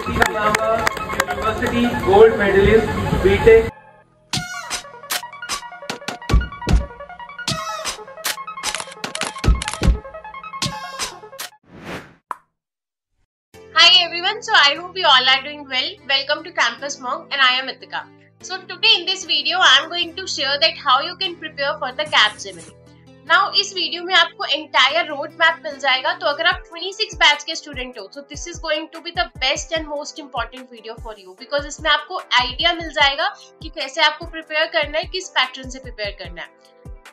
किसी का नाम university gold medalist BTech. Hi everyone, so I hope you all are doing well. Welcome to Campus Monk and I am Itika. So today in this video I am going to share that how you can prepare for the Capgemini. Now इस video में आपको entire road map मिल जाएगा। तो अगर आप 26 batch के student हो तो this is going to be the best and most important video for you because इसमें आपको आइडिया मिल जाएगा कि कैसे आपको प्रिपेयर करना है, किस पैटर्न से प्रिपेयर करना है।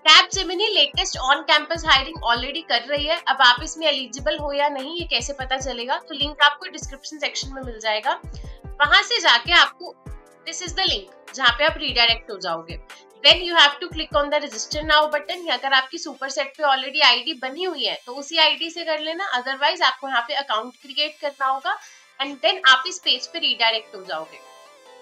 Capgemini latest on campus hiring already कर रही है। अब आप इसमें एलिजिबल हो या नहीं ये कैसे पता चलेगा, तो लिंक आपको डिस्क्रिप्शन सेक्शन में मिल जाएगा। वहां से जाके आपको दिस इज द लिंक जहाँ पे आप रीडायरेक्ट हो जाओगे। Then you have to click on the register now button. अगर आपकी सुपर सेट पे ऑलरेडी आईडी बनी हुई है तो उसी आईडी से कर लेना, अदरवाइज आपको यहाँ पे अकाउंट क्रिएट करना होगा एंड देन आप इस पेज पे रीडायरेक्ट हो जाओगे।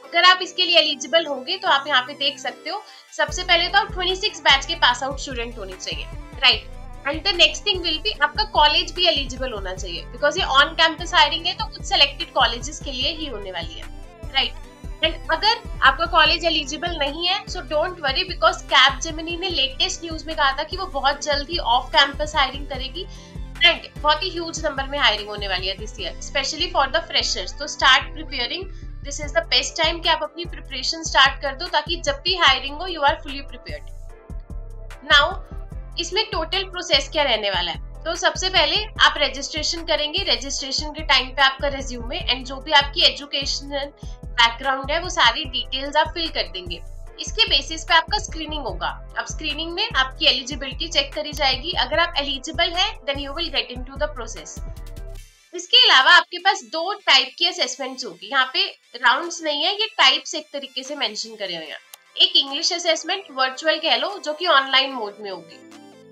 अगर आप इसके लिए एलिजिबल होंगे तो आप यहाँ पे देख सकते हो, सबसे पहले तो आप 26 बैच के पास आउट स्टूडेंट होने चाहिए, right. And the next thing will be आपका कॉलेज भी एलिजिबल होना चाहिए बिकॉज ये ऑन कैंपस हायरिंग है तो कुछ सिलेक्टेड कॉलेजेस के लिए ही होने वाली है, राइट। एंड अगर आपका कॉलेज एलिजिबल नहीं है so don't worry because Capgemini ने लेटेस्ट न्यूज में कहा था कि वो बहुत जल्दी ऑफ कैंपस हायरिंग करेगी एंड बहुत ही ह्यूज नंबर में हायरिंग होने वाली है this year, specially for the freshers. तो start preparing, this is the best time कि आप अपनी प्रिपरेशन स्टार्ट कर दो ताकि जब भी हायरिंग हो you are fully prepared. Now इसमें टोटल प्रोसेस क्या रहने वाला है, तो सबसे पहले आप रजिस्ट्रेशन करेंगे। रजिस्ट्रेशन के टाइम पे आपका रेज्यूमे एंड जो भी आपकी एजुकेशनल बैकग्राउंड है वो सारी डिटेल्स आप फिल कर देंगे। इसके बेसिस पे आपका स्क्रीनिंग होगा। अब स्क्रीनिंग में आपकी एलिजिबिलिटी चेक करी जाएगी। अगर आप एलिजिबल है then you will get into the process. इसके अलावा आपके पास दो टाइप की असेसमेंट्स होगी। यहाँ पे राउंड्स नहीं है, ये टाइप्स एक तरीके से मेंशन करे हुए हैं। एक इंग्लिश असेसमेंट वर्चुअल कह लो जो कि ऑनलाइन मोड में होगी,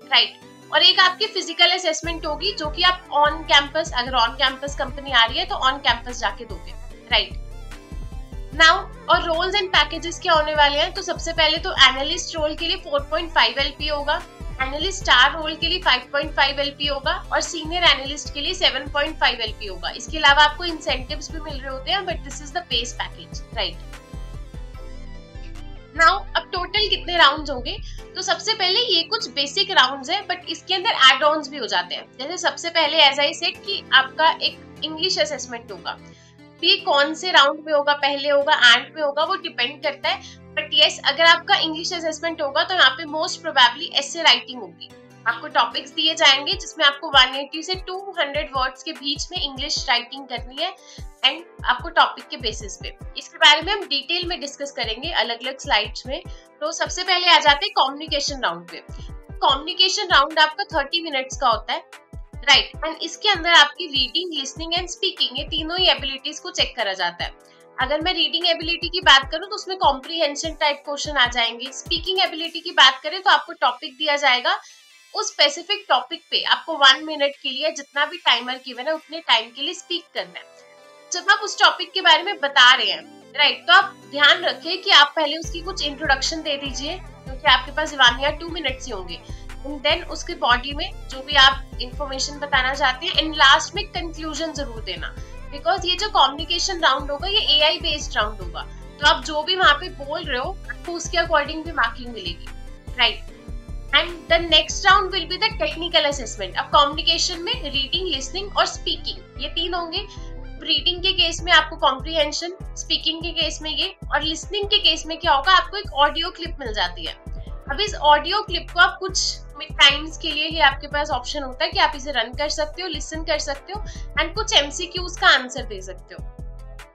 राइट। और एक आपकी फिजिकल असेसमेंट होगी जो कि आप ऑन कैंपस, अगर ऑन कैंपस कंपनी आ रही है तो ऑन कैंपस जाके दोगे, राइट। नाउ और रोल्स एंड पैकेजेस क्या होने वाले हैं, तो सबसे पहले तो एनालिस्ट रोल के लिए 4.5 LP होगा, एनालिस्ट स्टार रोल के लिए 5.5 LP होगा और सीनियर एनालिस्ट के लिए 7.5 LP होगा। इसके अलावा आपको इंसेंटिव्स भी मिल रहे होते हैं but this is the base package, right. Now अब टोटल कितने राउंड्स होंगे, तो सबसे पहले ये कुछ बेसिक राउंड्स है बट इसके अंदर एड ऑन्स भी हो जाते हैं। जैसे सबसे पहले एज आई सेड कि आपका एक इंग्लिश असेसमेंट होगा, ये कौन से राउंड में होगा, पहले होगा एंड में होगा, वो डिपेंड करता है। बट यस अगर आपका इंग्लिश असेसमेंट होगा तो यहाँ पे मोस्ट प्रोबेबली एसे राइटिंग होगी। आपको टॉपिक्स दिए जाएंगे जिसमें आपको 180 से 200 वर्ड्स के बीच में इंग्लिश राइटिंग करनी है एंड आपको टॉपिक के बेसिस पे। इसके बारे में हम डिटेल में डिस्कस करेंगे अलग अलग स्लाइड्स में। तो सबसे पहले आ जाते हैं कम्युनिकेशन राउंड पे। कम्युनिकेशन राउंड आपका 30 मिनट्स का होता है, राइट। एंड इसके अंदर आपकी रीडिंग, लिसनिंग एंड स्पीकिंग ये तीनों ही एबिलिटीज को चेक करा जाता है। अगर मैं रीडिंग एबिलिटी की बात करूं तो उसमें कॉम्प्रीहेंशन टाइप क्वेश्चन आ जाएंगे। स्पीकिंग एबिलिटी की बात करें तो आपको टॉपिक दिया जाएगा, उस स्पेसिफिक टॉपिक पे आपको 1 मिनट के लिए जितना भी टाइमर गिवन है उतने टाइम के लिए स्पीक करना है। जब आप उस टॉपिक के बारे में बता रहे हैं, राइट, तो आप ध्यान रखें कि आप पहले उसकी कुछ इंट्रोडक्शन दे दीजिए क्योंकि आपके पास 1 या 2 मिनट्स ही होंगे। एंड देन उसके बॉडी में जो भी आप इंफॉर्मेशन बताना चाहते हैं एंड लास्ट में कंक्लूजन जरूर देना बिकॉज ये जो कम्युनिकेशन राउंड होगा ये AI बेस्ड राउंड होगा। तो आप जो भी वहां पे बोल रहे हो आपको उसके अकॉर्डिंग भी मार्किंग मिलेगी, right. And the next round will be the technical assessment. अब कम्युनिकेशन में रीडिंग, लिसनिंग और स्पीकिंग ये तीन होंगे। रीडिंग के केस में आपको कॉम्प्रीहेंशन, स्पीकिंग के केस में ये, और लिसनिंग के केस में क्या होगा, आपको एक ऑडियो क्लिप मिल जाती है। अब इस ऑडियो क्लिप को आप कुछ टाइम्स के लिए ही आपके पास ऑप्शन होता है कि आप इसे रन कर सकते हो, लिसन कर सकते हो एंड कुछ MCQs का आंसर दे सकते हो।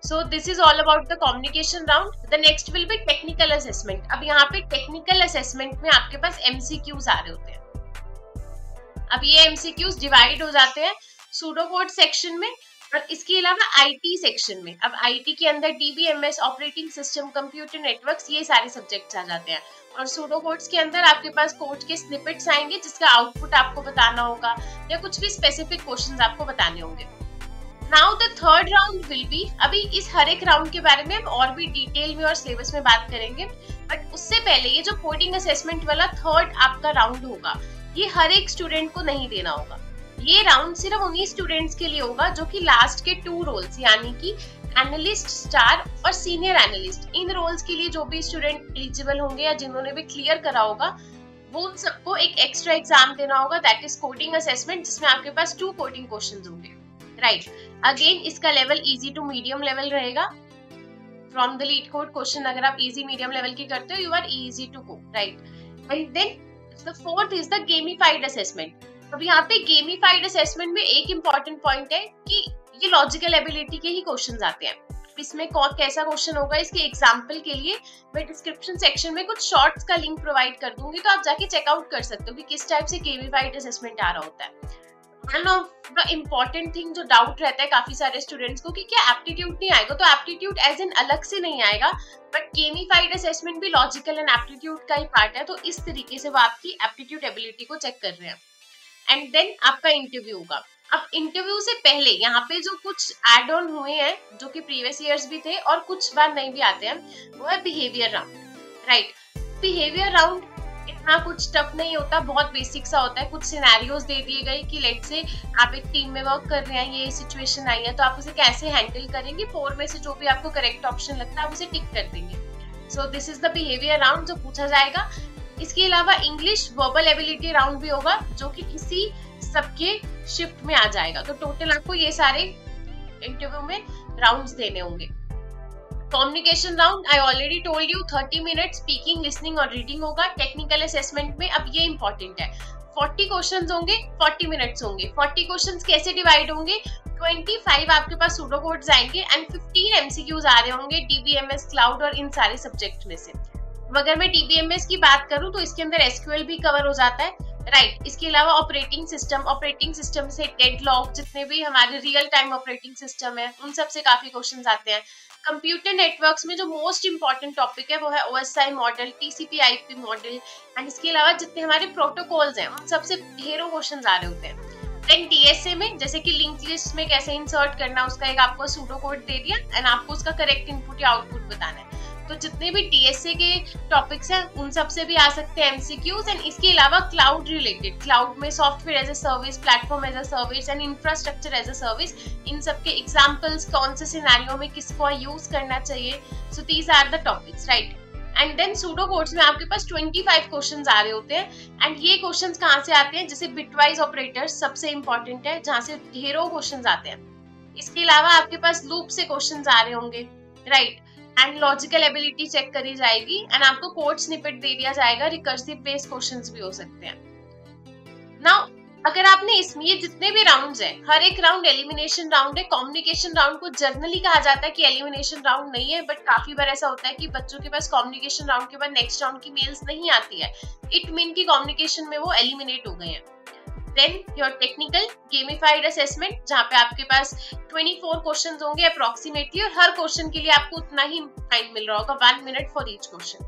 सो this is all about the communication round. The next will be technical assessment. अब यहाँ पे टेक्निकल असेसमेंट में आपके पास MCQs आ रहे होते हैं। अब ये MCQs डिवाइड हो जाते हैं सूडो कोड सेक्शन में और इसके अलावा IT सेक्शन में। अब IT के अंदर DBMS, operating system, computer networks ये सारे सब्जेक्ट्स आ जाते हैं और सूडो कोड्स के अंदर आपके पास कोड के स्निपेट्स आएंगे जिसका आउटपुट आपको बताना होगा या कुछ भी स्पेसिफिक क्वेश्चंस आपको बताने होंगे। Now the third round will be, अभी इस हर एक राउंड के बारे में हम और भी डिटेल में और सिलेबस में बात करेंगे बट उससे पहले ये जो कोडिंग असेसमेंट वाला थर्ड आपका राउंड होगा ये हर एक स्टूडेंट को नहीं देना होगा। ये राउंड सिर्फ उन्हीं स्टूडेंट्स के लिए होगा जो कि लास्ट के 2 रोल्स यानी कि एनालिस्ट स्टार और सीनियर एनालिस्ट, इन रोल्स के लिए जो भी स्टूडेंट एलिजिबल होंगे या जिन्होंने भी क्लियर करा होगा वो उन सबको एक एक्स्ट्रा एग्जाम देना होगा, दैट इज कोडिंग असेसमेंट, जिसमें आपके पास 2 कोडिंग क्वेश्चंस होंगे, राइट। अगेन इसका level easy to medium level रहेगा। From the LeetCode question अगर आप इजी मीडियम लेवल की करते हो, you are easy to go, right. And then the fourth is the gamified assessment. अब यहाँ पे गेमिफाइड असेसमेंट में एक इंपॉर्टेंट पॉइंट है कि ये लॉजिकल एबिलिटी के ही क्वेश्चंस आते हैं। इसमें कौन कैसा क्वेश्चन होगा, इसके एग्जांपल के लिए मैं डिस्क्रिप्शन सेक्शन में कुछ शॉर्ट्स का लिंक प्रोवाइड कर दूंगी, तो आप जाके चेकआउट कर सकते हो कि किस टाइप से गेमिफाइड असेसमेंट आ रहा होता है। One of the important thing जो डाउट रहता है काफी सारे स्टूडेंट्स को कि क्या एप्टीट्यूड नहीं आएगा, तो एप्टीट्यूड एज इन अलग से नहीं आएगा, बट गेमिफाइड असेसमेंट भी लॉजिकल एंड एप्टीट्यूड का ही पार्ट है, तो इस तरीके से वो आपकी एप्टीट्यूड एबिलिटी को चेक कर रहे हैं। एंड देन आपका इंटरव्यू होगा। अब इंटरव्यू से पहले यहाँ पे जो कुछ एड ऑन हुए हैं जो कि प्रीवियस ईयर्स भी थे और कुछ बार नहीं भी आते हैं, वो है behaviour round, right. Behaviour round इतना कुछ टफ नहीं होता, बहुत बेसिक सा होता है। कुछ सिनेरियोज दे दिए गए कि लेट से आप एक टीम में वर्क कर रहे हैं, ये सिचुएशन आई है, तो आप उसे कैसे हैंडल करेंगे, 4 में से जो भी आपको करेक्ट ऑप्शन लगता है आप उसे टिक कर देंगे। सो this is the behaviour round जो पूछा जाएगा। इसके अलावा इंग्लिश वर्बल एबिलिटी राउंड भी होगा जो कि किसी सबके शिफ्ट में आ जाएगा, तो टोटल आपको ये सारे इंटरव्यू में राउंड्स देने होंगे। Communication round I already told you 30 minute speaking, listening और रीडिंग होगा। टेक्निकल असेसमेंट में अब ये इंपॉर्टेंट है, 40 क्वेश्चंस होंगे, 40 मिनट्स होंगे। 40 क्वेश्चंस कैसे डिवाइड होंगे, 25 आपके पास सूडो कोड्स आएंगे एंड 15 एमसीक्यूज आ रहे होंगे डीबीएमएस, क्लाउड और इन सारे सब्जेक्ट में से। अगर मैं डीबीएमएस की बात करूं तो इसके अंदर एसक्यूएल भी कवर हो जाता है, राइट। इसके अलावा ऑपरेटिंग सिस्टम से डेडलॉक, जितने भी हमारे रियल टाइम ऑपरेटिंग सिस्टम है उन सब से काफी क्वेश्चंस आते हैं। कंप्यूटर नेटवर्क्स में जो मोस्ट इंपॉर्टेंट टॉपिक है वो है ओएसआई मॉडल, टीसीपी/आईपी मॉडल, एंड इसके अलावा जितने हमारे प्रोटोकॉल्स हैं उन सबसे ढेरों क्वेश्चंस आ रहे होते हैं। देन डीएसए में जैसे कि लिंक लिस्ट में कैसे इंसर्ट करना, उसका एक आपको सूडो कोड दे दिया एंड आपको उसका करेक्ट इनपुट या आउटपुट बताना है। तो जितने भी डीएसए के टॉपिक्स हैं उन सब से भी आ सकते हैं एमसीक्यूज। एंड इसके अलावा क्लाउड रिलेटेड, क्लाउड में software as a service, platform as a service and infrastructure as a service, इन सब के एग्जांपल्स, कौन से सिनेरियो में किसको यूज करना चाहिए, so these are the topics, right. And then pseudo codes में आपके पास 25 क्वेश्चंस आ रहे होते हैं। एंड ये क्वेश्चंस कहाँ से आते हैं, जैसे बिटवाइज ऑपरेटर्स सबसे इंपॉर्टेंट है जहाँ से ढेरों क्वेश्चंस आते हैं। इसके अलावा आपके पास लूप से क्वेश्चंस आ रहे होंगे, right. And logical ability check करी जाएगी एंड आपको कोड स्निपेट दे दिया जाएगा। रिकर्सिव बेस्ड क्वेश्चंस भी हो सकते हैं। नाउ अगर आपने इसमें ये जितने भी राउंड्स हैं, हर एक राउंड एलिमिनेशन राउंड है। कम्युनिकेशन राउंड को जनरली कहा जाता है कि एलिमिनेशन राउंड नहीं है, बट काफी बार ऐसा होता है कि बच्चों के पास कम्युनिकेशन राउंड के बाद नेक्स्ट राउंड की मेल्स नहीं आती है, इट मीन की कम्युनिकेशन में वो एलिमिनेट हो गए हैं। Then your technical gamified assessment, जहाँ पे आपके पास 24 क्वेश्चंस होंगे अप्रोक्सीमेटली, और हर क्वेश्चन के लिए आपको उतना ही टाइम मिल रहा होगा, 1 minute for each question.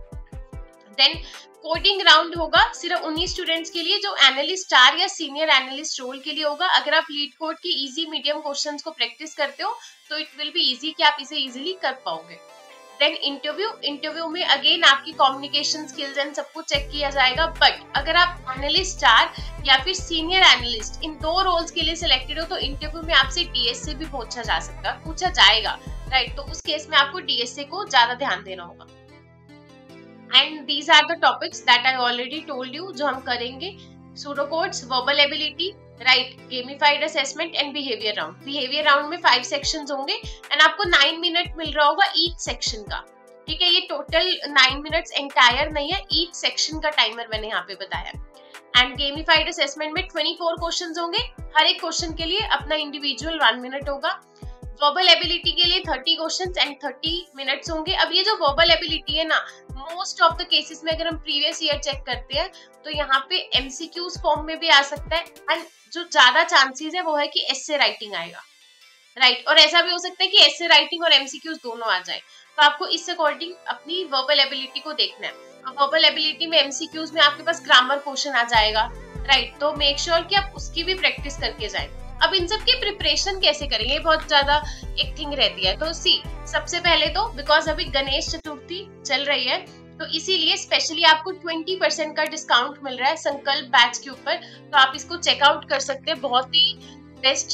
Then coding round होगा सिर्फ 19 स्टूडेंट्स के लिए जो एनालिस्ट स्टार या सीनियर एनालिस्ट रोल के लिए होगा। अगर आप लीड कोड की इजी मीडियम क्वेश्चंस को प्रैक्टिस करते हो तो इट विल बी इजी कि आप इसे इजीली कर पाओगे। देन इंटरव्यू में अगेन आपकी कम्युनिकेशन स्किल्स एंड सब कुछ चेक किया जाएगा। बट अगर आप एनालिस्ट स्टार या फिर सीनियर एनालिस्ट इन 2 रोल्स के लिए सिलेक्टेड हो तो इंटरव्यू में आपसे डीएसए भी पूछा जाएगा, राइट। तो उस केस में आपको डीएसए को ज्यादा ध्यान देना होगा। And these are the topics that I already told you जो हम करेंगे। Pseudo codes, verbal ability, right, gamified assessment and behaviour round. Behaviour round में 5 सेक्शंस होंगे एंड आपको 9 मिनट मिल रहा होगा ईच सेक्शन का, ठीक है। ये टोटल 9 मिनट्स एंटायर नहीं है, ईच सेक्शन का टाइमर मैंने यहाँ पे बताया। एंड गेमिफाइड असेसमेंट में 24 क्वेश्चंस होंगे, हर एक क्वेश्चन के लिए अपना इंडिविजुअल 1 मिनट होगा। वर्बल एबिलिटी के लिए 30 क्वेश्चंस एंड 30 मिनट्स होंगे। अब ये जो वर्बल एबिलिटी है ना, मोस्ट ऑफ द केसेस में अगर हम प्रीवियस ईयर चेक करते हैं तो यहाँ पे एमसीक्यूज फॉर्म में भी आ सकता है एंड जो ज्यादा चांसेस है वो है कि एसे राइटिंग आएगा, राइट। और ऐसा भी हो सकता है कि एसे राइटिंग और एमसीक्यूज दोनों आ जाए, तो आपको इस अकॉर्डिंग अपनी वर्बल एबिलिटी को देखना है। अब वर्बल एबिलिटी में एमसीक्यूज में आपके पास ग्रामर क्वेश्चन आ जाएगा, राइट, तो मेक श्योर कि आप उसकी भी प्रैक्टिस करके जाएं। अब इन सब की प्रिपरेशन कैसे करेंगे, बहुत ज्यादा एक थिंग रहती है। तो सबसे पहले तो बिकॉज अभी गणेश चतुर्थी चल रही है तो इसीलिए स्पेशली आपको 20% का डिस्काउंट मिल रहा है संकल्प बैच के ऊपर, तो आप इसको चेकआउट कर सकते हैं, बहुत ही बेस्ट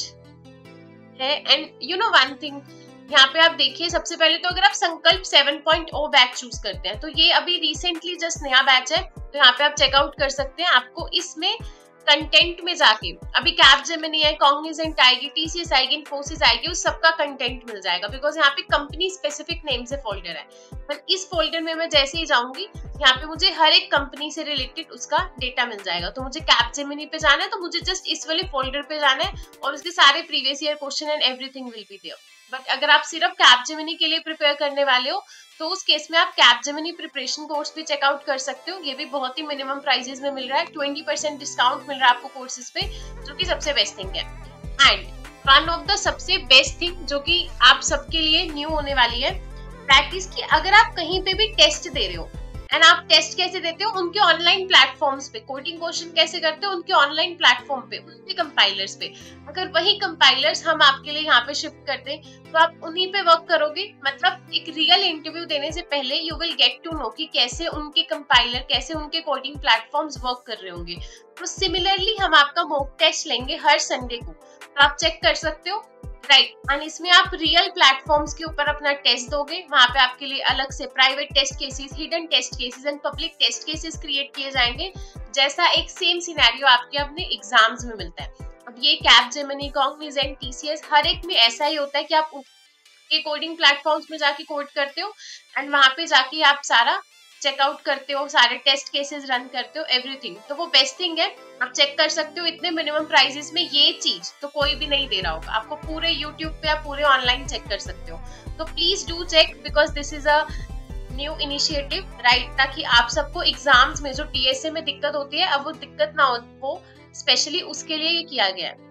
है। And you know one thing, यहाँ पे आप देखिए, सबसे पहले तो अगर आप संकल्प 7.0 बैच चूज करते हैं तो ये अभी रिसेंटली जस्ट नया बैच है, तो यहाँ पे आप चेकआउट कर सकते हैं। आपको इसमें कंटेंट में जाके अभी कैपजेमिनी है, कॉग्निजेंट आएगी, टीसीएस आएगी, इन्फोसिस आएगी, उस सबका कंटेंट मिल जाएगा बिकॉज यहाँ पे कंपनी स्पेसिफिक नेम से फोल्डर है। पर इस फोल्डर में मैं जैसे ही जाऊंगी यहाँ पे मुझे हर एक कंपनी से रिलेटेड उसका डेटा मिल जाएगा। तो मुझे कैपजेमिनी पे जाना है तो मुझे जस्ट इस वाले फोल्डर पे जाना है और उसके सारे previous year question and everything will be there. But अगर आप सिर्फ कैपजेमिनी के लिए प्रिपेयर करने वाले हो तो उस केस में आप कैपजेमिनी प्रिपरेशन कोर्स भी चेकआउट कर सकते हो। ये भी बहुत ही मिनिमम प्राइसेस में मिल रहा है, 20% डिस्काउंट मिल रहा है आपको कोर्सेज पे, जो कि सबसे बेस्ट थिंग है। एंड वन ऑफ द सबसे बेस्ट थिंग जो कि आप सबके लिए न्यू होने वाली है, दैट इज कि अगर आप कहीं पे भी टेस्ट दे रहे हो एंड आप टेस्ट कैसे देते हो, उनके ऑनलाइन प्लेटफॉर्म्स पे, कोडिंग क्वेश्चन कैसे करते हो उनके ऑनलाइन प्लेटफॉर्म पे, उनके कंपाइलर्स पे, अगर वही कंपाइलर्स हम आपके लिए यहाँ पे शिफ्ट कर दें तो आप उन्हीं पे वर्क करोगे। मतलब एक रियल इंटरव्यू देने से पहले you will get to know कि कैसे उनके कंपाइलर, कैसे उनके कोडिंग प्लेटफॉर्म्स वर्क कर रहे होंगे। तो सिमिलरली हम आपका मॉक टेस्ट लेंगे हर संडे को, तो आप चेक कर सकते हो, राइट। एंड इसमें आप रियल प्लेटफॉर्म्स के ऊपर अपना टेस्ट दोगे, वहां पे आपके लिए अलग से private test cases, hidden test cases and public test cases create किए जाएंगे, जैसा एक सेम सिनेरियो आपके अपने एग्जाम्स में मिलता है। अब ये कैपजेमिनी, कॉग्निजेंट, टीसीएस, हर एक में ऐसा ही होता है कि आप के कोडिंग प्लेटफॉर्म्स में जाके कोड करते हो एंड वहां पे जाके आप सारा चेकआउट करते हो, सारे टेस्ट केसेस रन करते हो, एवरीथिंग। तो वो बेस्ट थिंग है, आप चेक कर सकते हो। इतने मिनिमम प्राइसेस में ये चीज तो कोई भी नहीं दे रहा होगा आपको, पूरे यूट्यूब पे आप पूरे ऑनलाइन चेक कर सकते हो। तो please do check because this is a new initiative, right, ताकि आप सबको एग्जाम्स में जो टीएसए में दिक्कत होती है अब वो दिक्कत ना हो, स्पेशली उसके लिए ये किया गया है।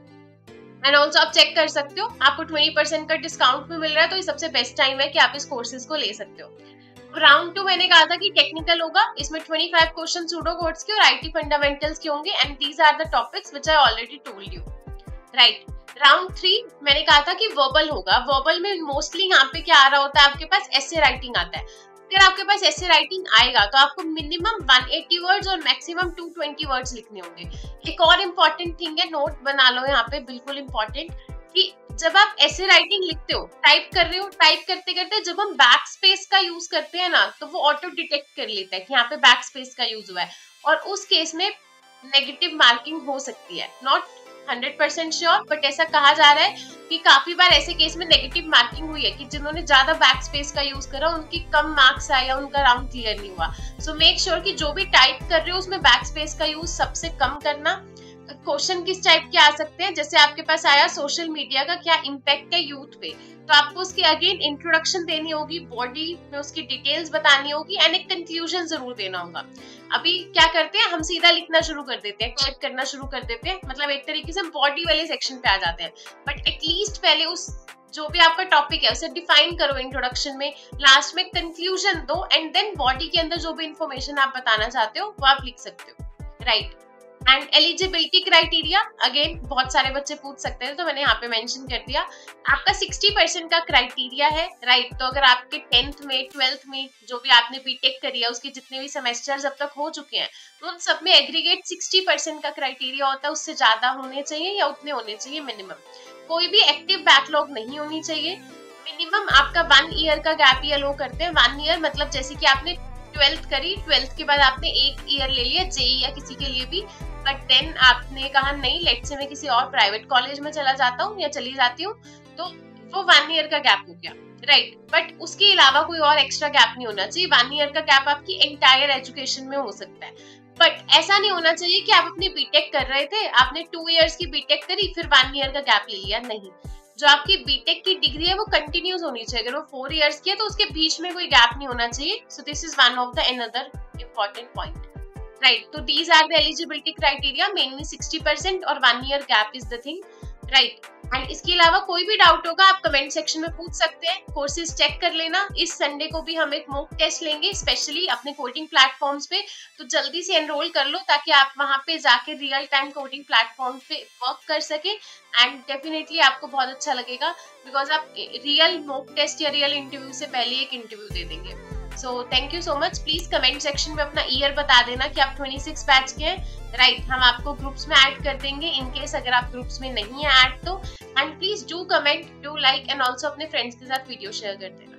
एंड ऑल्सो आप चेक कर सकते हो, आपको 20% का डिस्काउंट भी मिल रहा है, तो ये सबसे बेस्ट टाइम है कि आप इस कोर्सेज को ले सकते हो। राउंड 2 मैंने कहा था कि टेक्निकल होगा, इसमें 25 क्वेश्चन सूडो कोड्स के और आईटी फंडामेंटल्स के होंगे and these are the topics which I already told you, right. Round 3 मैंने कहा था कि वर्बल होगा। वर्बल में मोस्टली यहाँ पे क्या आ रहा होता है, आपके पास एसे राइटिंग आता है। अगर आपके पास एसे राइटिंग आएगा तो आपको मिनिमम 180 वर्ड्स और मैक्सिमम 220 वर्ड्स लिखने होंगे। एक और इम्पोर्टेंट थिंग है, नोट बना लो यहाँ पे, बिल्कुल इम्पोर्टेंट, कि जब आप ऐसे राइटिंग लिखते हो, टाइप कर रहे हो, टाइप करते करते जब हम बैक स्पेस का यूज करते हैं ना, तो वो ऑटो डिटेक्ट कर लेता है कि यहाँ पे बैक स्पेस का यूज हुआ है और उस केस में नेगेटिव मार्किंग हो सकती है। नॉट 100% श्योर, बट ऐसा कहा जा रहा है कि काफी बार ऐसे केस में नेगेटिव मार्किंग हुई है कि जिन्होंने ज्यादा बैक स्पेस का यूज करा उनकी कम मार्क्स आए या उनका राउंड क्लियर नहीं हुआ। सो मेक श्योर कि जो भी टाइप कर रहे हो उसमें बैक स्पेस का यूज सबसे कम करना। क्वेश्चन किस टाइप के आ सकते हैं, जैसे आपके पास आया सोशल मीडिया का क्या इम्पैक्ट है यूथ पे, तो आपको उसकी अगेन इंट्रोडक्शन देनी होगी, बॉडी में उसकी डिटेल्स बतानी होगी एंड एक कंक्लूजन जरूर देना होगा। अभी क्या करते हैं, हम सीधा लिखना शुरू कर देते हैं, टाइप करना शुरू कर देते हैं, मतलब एक तरीके से हम बॉडी वाले सेक्शन पे आ जाते हैं। बट एटलीस्ट पहले उस जो भी आपका टॉपिक है उसे डिफाइन करो इंट्रोडक्शन में, लास्ट में कंक्लूजन दो एंड देन बॉडी के अंदर जो भी इंफॉर्मेशन आप बताना चाहते हो वो आप लिख सकते हो, right. And eligibility criteria, again बहुत सारे बच्चे पूछ सकते हैं तो मैंने यहाँ पे मेंशन कर दिया। आपका 60% का क्राइटेरिया है, राइट। तो अगर आपके 10th में 12th में जो भी आपने बीटेक करी है उसके जितने भी सेमेस्टर्स अब तक हो चुके हैं उन सब में एग्रीगेट 60% का क्राइटेरिया होता है, उससे ज्यादा होने चाहिए या उतने होने चाहिए मिनिमम। कोई भी एक्टिव बैकलॉग नहीं होनी चाहिए। मिनिमम आपका 1 ईयर का गैप ईयर लो करते हैं। 1 ईयर मतलब जैसे कि आपने 12th करी, 12th के बाद आपने 1 ईयर ले लिया जेई या किसी के लिए भी, बट देन आपने कहा नहीं लेट्स से मैं किसी और प्राइवेट कॉलेज में चला जाता हूँ या चली जाती हूँ, तो वो 1 ईयर का गैप हो गया, राइट। बट उसके अलावा कोई और एक्स्ट्रा गैप नहीं होना चाहिए। 1 ईयर का गैप आपकी एंटायर एजुकेशन में हो सकता है, बट ऐसा नहीं होना चाहिए कि आप अपनी बीटेक कर रहे थे, आपने 2 इयर्स की बीटेक करी फिर 1 ईयर का गैप ले लिया, नहीं। जो आपकी बीटेक की डिग्री है वो कंटिन्यूस होनी चाहिए। अगर वो 4 इयर्स की है तो उसके बीच में कोई गैप नहीं होना चाहिए। So this is one of the another important point, right. तो these are the eligibility criteria, mainly 60% और 1 year gap is the thing, right. And इसके अलावा कोई भी डाउट होगा आप कमेंट सेक्शन में पूछ सकते हैं। कोर्सेज चेक कर लेना। इस संडे को भी हम एक मॉक टेस्ट लेंगे स्पेशली अपने कोडिंग प्लेटफॉर्म्स पे, तो जल्दी से एनरोल कर लो ताकि आप वहां पे जाके रियल टाइम कोडिंग प्लेटफॉर्म पे वर्क कर सके एंड डेफिनेटली आपको बहुत अच्छा लगेगा बिकॉज आप रियल मॉक टेस्ट या रियल इंटरव्यू से पहले एक इंटरव्यू दे देंगे। So thank you so much. Please comment section में अपना ईयर बता देना कि आप 26 बैच के हैं, राइट। हम आपको ग्रुप्स में ऐड कर देंगे इन केस अगर आप ग्रुप्स में नहीं है ऐड तो। And please do comment, do like and also अपने फ्रेंड्स के साथ वीडियो शेयर कर देना।